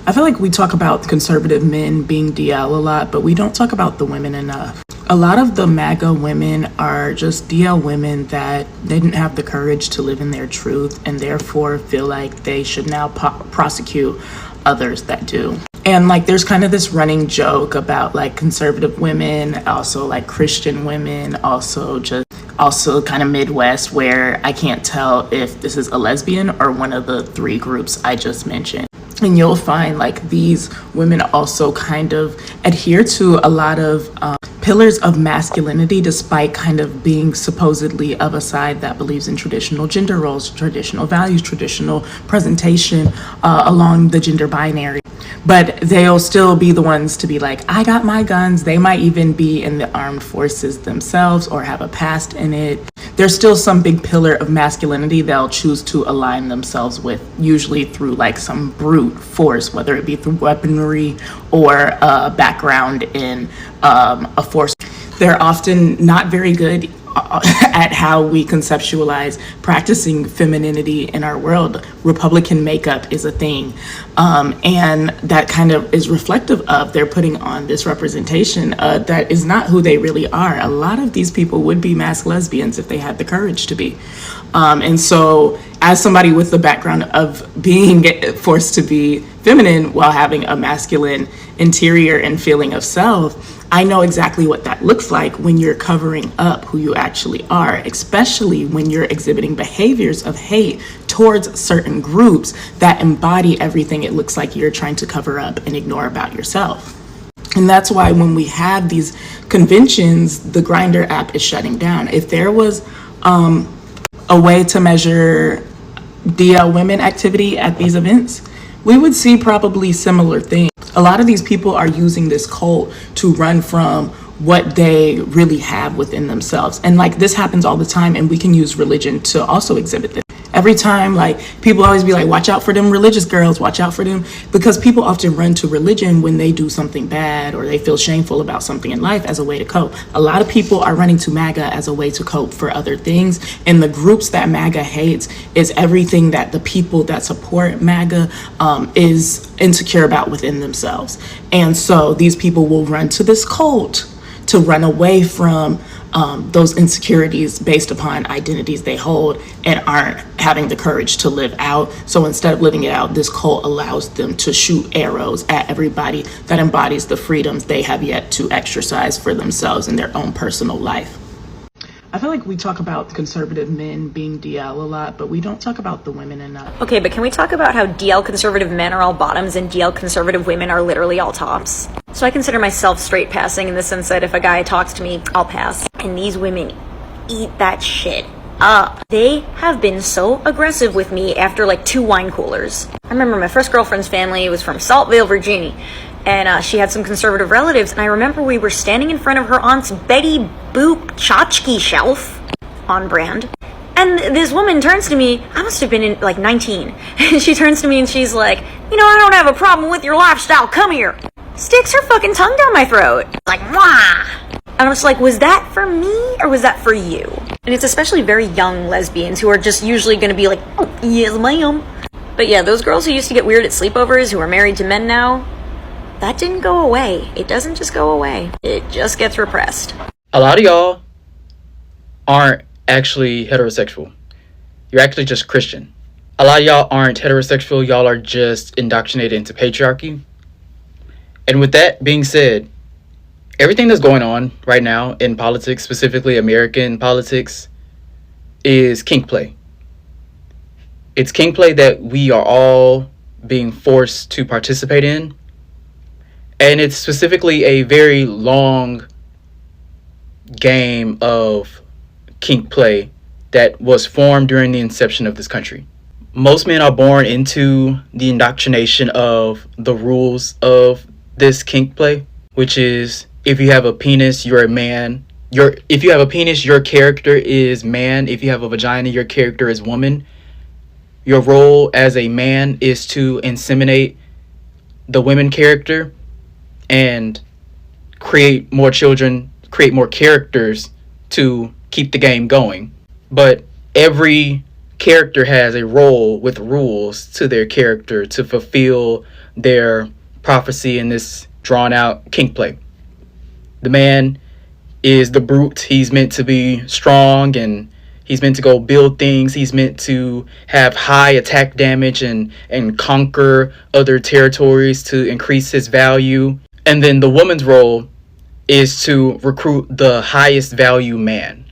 I feel like we talk about conservative men being DL a lot, but we don't talk about the women enough. A lot of the MAGA women are just DL women that they didn't have the courage to live in their truth and therefore feel like they should now prosecute others that do. And like there's kind of this running joke about like conservative women, also like Christian women, also kind of Midwest, where I can't tell if this is a lesbian or one of the three groups I just mentioned. And you'll find like these women also kind of adhere to a lot of pillars of masculinity, despite kind of being supposedly of a side that believes in traditional gender roles, traditional values, traditional presentation along the gender binary. But they'll still be the ones to be like, I got my guns. They might even be in the armed forces themselves or have a past in it. There's still some big pillar of masculinity they'll choose to align themselves with, usually through like some brute force, whether it be through weaponry or a background in a force. They're often not very good at how we conceptualize practicing femininity in our world. Republican makeup is a thing, and that kind of is reflective of they're putting on this representation that is not who they really are. A lot of these people would be masked lesbians if they had the courage to be. And so as somebody with the background of being forced to be feminine while having a masculine interior and feeling of self, I know exactly what that looks like when you're covering up who you actually are, especially when you're exhibiting behaviors of hate towards certain groups that embody everything it looks like you're trying to cover up and ignore about yourself. And that's why when we have these conventions, the Grindr app is shutting down. If there was a way to measure DL women activity at these events, we would see probably similar things. A lot of these people are using this cult to run from what they really have within themselves. And like this happens all the time, and we can use religion to also exhibit this. Every time, like people always be like, watch out for them religious girls, watch out for them, because people often run to religion when they do something bad or they feel shameful about something in life as a way to cope. A lot of people are running to MAGA as a way to cope for other things. And the groups that MAGA hates is everything that the people that support MAGA is insecure about within themselves. And so these people will run to this cult to run away from those insecurities based upon identities they hold and aren't having the courage to live out. So instead of living it out, this cult allows them to shoot arrows at everybody that embodies the freedoms they have yet to exercise for themselves in their own personal life. I feel like we talk about conservative men being DL a lot, but we don't talk about the women enough. Okay, but can we talk about how DL conservative men are all bottoms and DL conservative women are literally all tops? So I consider myself straight passing in the sense that if a guy talks to me, I'll pass. And these women eat that shit up. They have been so aggressive with me after like 2 wine coolers. I remember my first girlfriend's family was from Saltville, Virginia. And she had some conservative relatives, and I remember we were standing in front of her aunt's Betty Boop tchotchke shelf, on brand, and this woman turns to me, I must have been in like 19, and she turns to me and she's like, you know, I don't have a problem with your lifestyle, come here. Sticks her fucking tongue down my throat, like, wah! And I was like, was that for me, or was that for you? And it's especially very young lesbians who are just usually gonna be like, oh, yes ma'am. But yeah, those girls who used to get weird at sleepovers who are married to men now, that didn't go away. It doesn't just go away. It just gets repressed. A lot of y'all aren't actually heterosexual. You're actually just Christian. A lot of y'all aren't heterosexual. Y'all are just indoctrinated into patriarchy. And with that being said, everything that's going on right now in politics, specifically American politics, is kink play. It's kink play that we are all being forced to participate in. And it's specifically a very long game of kink play that was formed during the inception of this country. Most men are born into the indoctrination of the rules of this kink play, which is if you have a penis, you're a man. If you have a penis, your character is man. If you have a vagina, your character is woman. Your role as a man is to inseminate the women character and create more children, create more characters to keep the game going. But every character has a role with rules to their character to fulfill their prophecy in this drawn out kink play. The man is the brute. He's meant to be strong, and he's meant to go build things. He's meant to have high attack damage and conquer other territories to increase his value. And then the woman's role is to recruit the highest value man.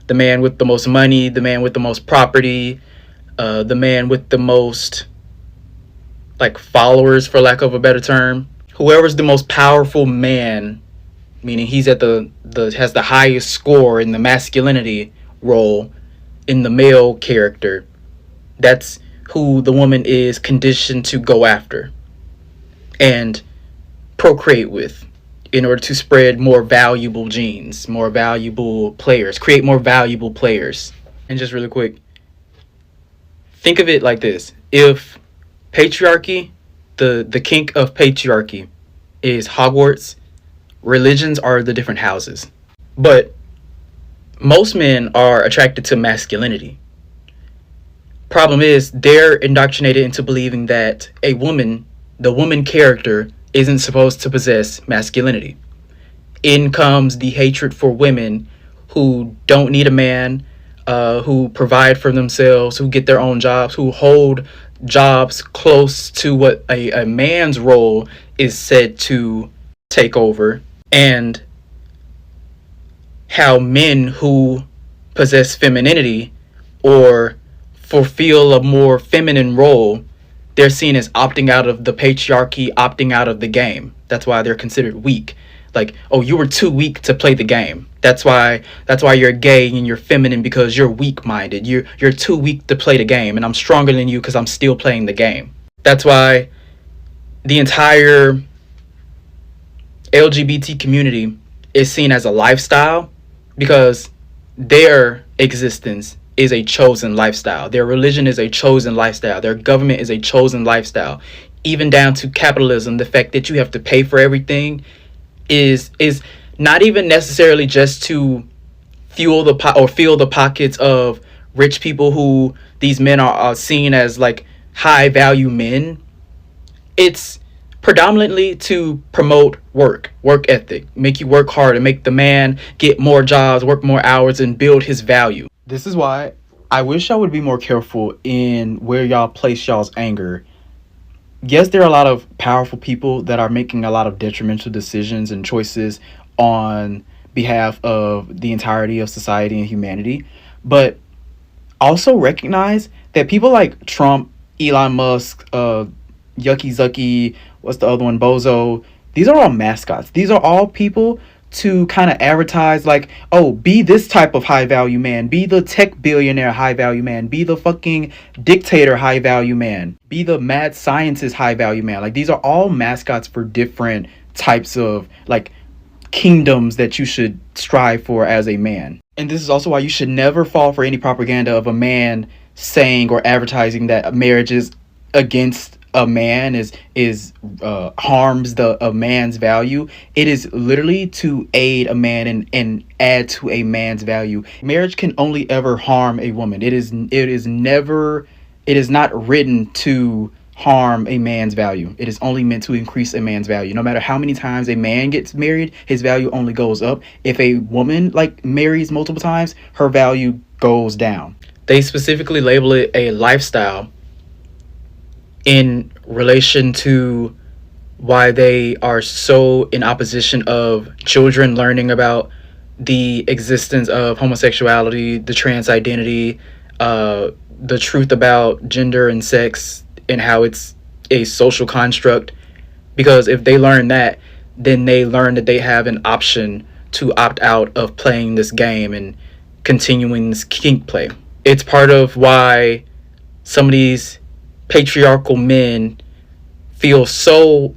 The man with the most money, the man with the most property, the man with the most like followers, for lack of a better term. Whoever's the most powerful man, meaning he's at has the highest score in the masculinity role in the male character, that's who the woman is conditioned to go after and procreate with in order to spread more valuable genes, more valuable players, create more valuable players. And just really quick, think of it like this. If patriarchy, the kink of patriarchy is Hogwarts, religions are the different houses. But most men are attracted to masculinity. Problem is, they're indoctrinated into believing that the woman character isn't supposed to possess masculinity. In comes the hatred for women who don't need a man, who provide for themselves, who get their own jobs, who hold jobs close to what a man's role is said to take over, and how men who possess femininity or fulfill a more feminine role, they're seen as opting out of the patriarchy, opting out of the game. That's why they're considered weak. Like, oh, you were too weak to play the game. That's why you're gay and you're feminine, because you're weak-minded. You're too weak to play the game, and I'm stronger than you because I'm still playing the game. That's why the entire LGBT community is seen as a lifestyle, because their existence is a chosen lifestyle. Their religion is a chosen lifestyle. Their government is a chosen lifestyle. Even down to capitalism, the fact that you have to pay for everything is not even necessarily just to fuel the pockets of rich people who these men are seen as like high value men. It's predominantly to promote work ethic, make you work harder, make the man get more jobs, work more hours, and build his value. This is why I wish y'all would be more careful in where y'all place y'all's anger. Yes, there are a lot of powerful people that are making a lot of detrimental decisions and choices on behalf of the entirety of society and humanity, but also recognize that people like Trump, Elon Musk, Yucky Zucky, what's the other one, Bozo, these are all mascots. These are all people to kind of advertise like, oh, be this type of high value man, be the tech billionaire high value man, be the fucking dictator high value man, be the mad scientist high value man. Like, these are all mascots for different types of like kingdoms that you should strive for as a man. And this is also why you should never fall for any propaganda of a man saying or advertising that marriage is against a man, is harms a man's value. It is literally to aid a man and add to a man's value. Marriage can only ever harm a woman. It is not written to harm a man's value. It is only meant to increase a man's value. No matter how many times a man gets married, his value only goes up. If a woman like marries multiple times, her value goes down. They specifically label it a lifestyle in relation to why they are so in opposition of children learning about the existence of homosexuality, the trans identity, the truth about gender and sex, and how it's a social construct. Because if they learn that, then they learn that they have an option to opt out of playing this game and continuing this kink play. It's part of why some of these patriarchal men feel so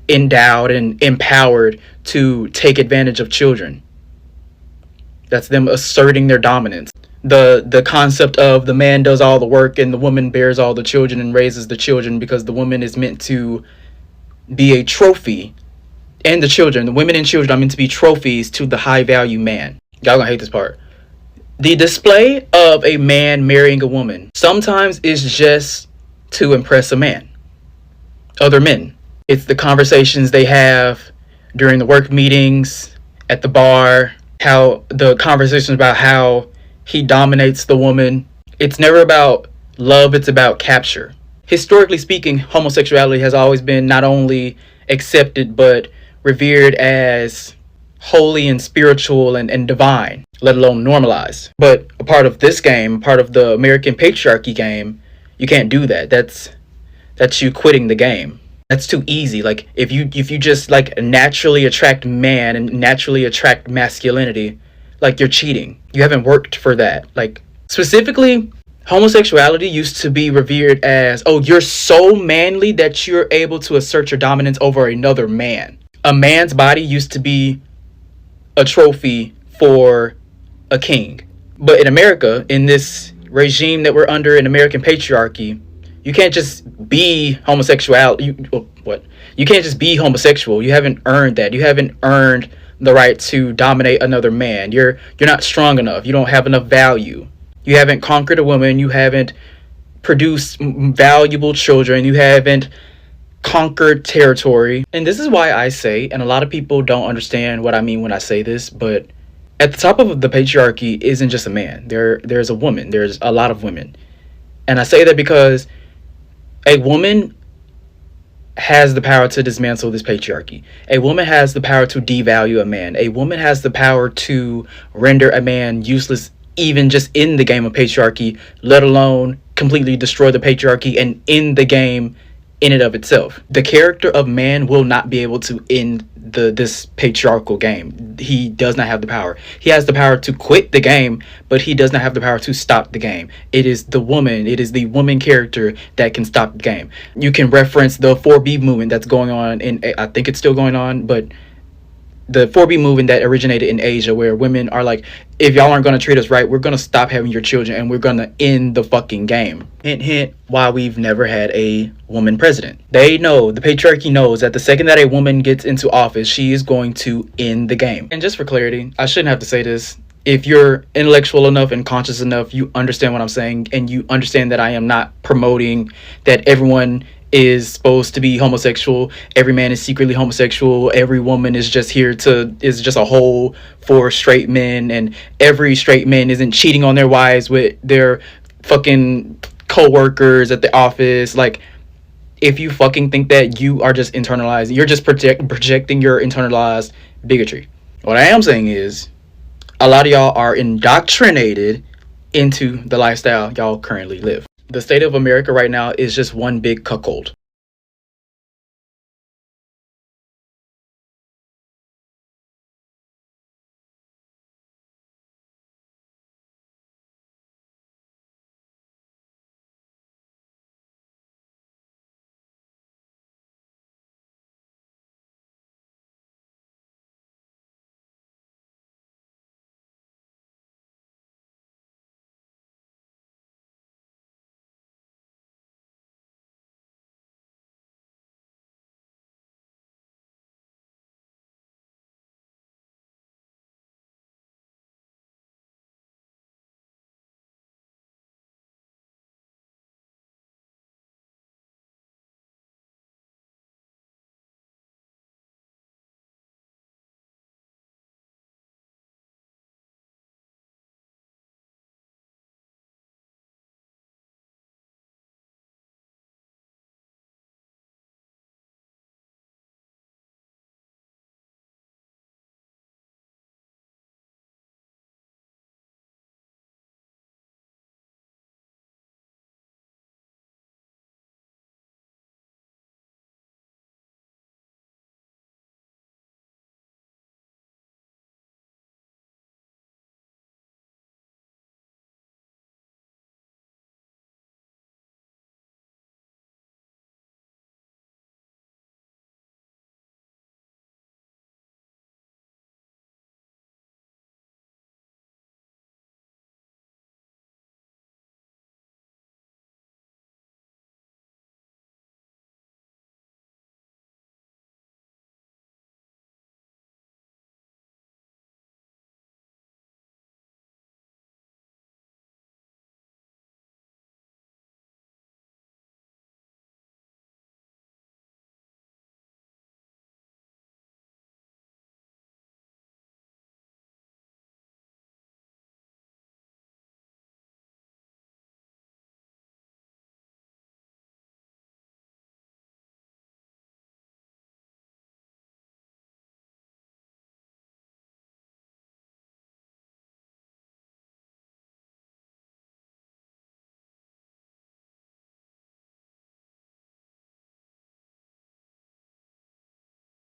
endowed and empowered to take advantage of children. That's them asserting their dominance. The concept of the man does all the work and the woman bears all the children and raises the children, because the woman is meant to be a trophy, and the women and children are meant to be trophies to the high value man. Y'all gonna hate this part. The display of a man marrying a woman sometimes is just to impress a man, other men. It's the conversations they have during the work meetings, at the bar, how the conversations about how he dominates the woman. It's never about love, it's about capture. Historically speaking, homosexuality has always been not only accepted but revered as holy and spiritual and divine, let alone normalized. But a part of this game, part of the American patriarchy game, you can't do that. That's you quitting the game. That's too easy. Like if you just like naturally attract man and naturally attract masculinity, like you're cheating. You haven't worked for that. Like specifically, homosexuality used to be revered as, oh, you're so manly that you're able to assert your dominance over another man. A man's body used to be a trophy for a king. But in America, in this regime that we're under in American patriarchy, you can't just be homosexual. You can't just be homosexual. You haven't earned that. You haven't earned the right to dominate another man. You're not strong enough. You don't have enough value. You haven't conquered a woman. You haven't produced valuable children. You haven't conquered territory. And this is why I say, and a lot of people don't understand what I mean when I say this, but at the top of the patriarchy isn't just a man. There's a woman. There's a lot of women. And I say that because a woman has the power to dismantle this patriarchy. A woman has the power to devalue a man. A woman has the power to render a man useless, even just in the game of patriarchy, let alone completely destroy the patriarchy and end the game in and of itself. The character of man will not be able to end this patriarchal game. He does not have the power. He has the power to quit the game, but he does not have the power to stop the game. It is the woman character that can stop the game. You can reference the 4B movement that's going on in, I think it's still going on, but the 4B movement that originated in Asia, where women are like, if y'all aren't going to treat us right, we're going to stop having your children and we're going to end the fucking game. Hint, hint, why we've never had a woman president. They know, the patriarchy knows that the second that a woman gets into office, she is going to end the game. And just for clarity, I shouldn't have to say this. If you're intellectual enough and conscious enough, you understand what I'm saying, and you understand that I am not promoting that everyone is supposed to be homosexual, every man is secretly homosexual, every woman is just a hole for straight men, and every straight man isn't cheating on their wives with their fucking co-workers at the office. Like, if you fucking think that, you are just internalized, you're just projecting your internalized bigotry. What I am saying is, a lot of y'all are indoctrinated into the lifestyle y'all currently live. The state of America right now is just one big cuckold.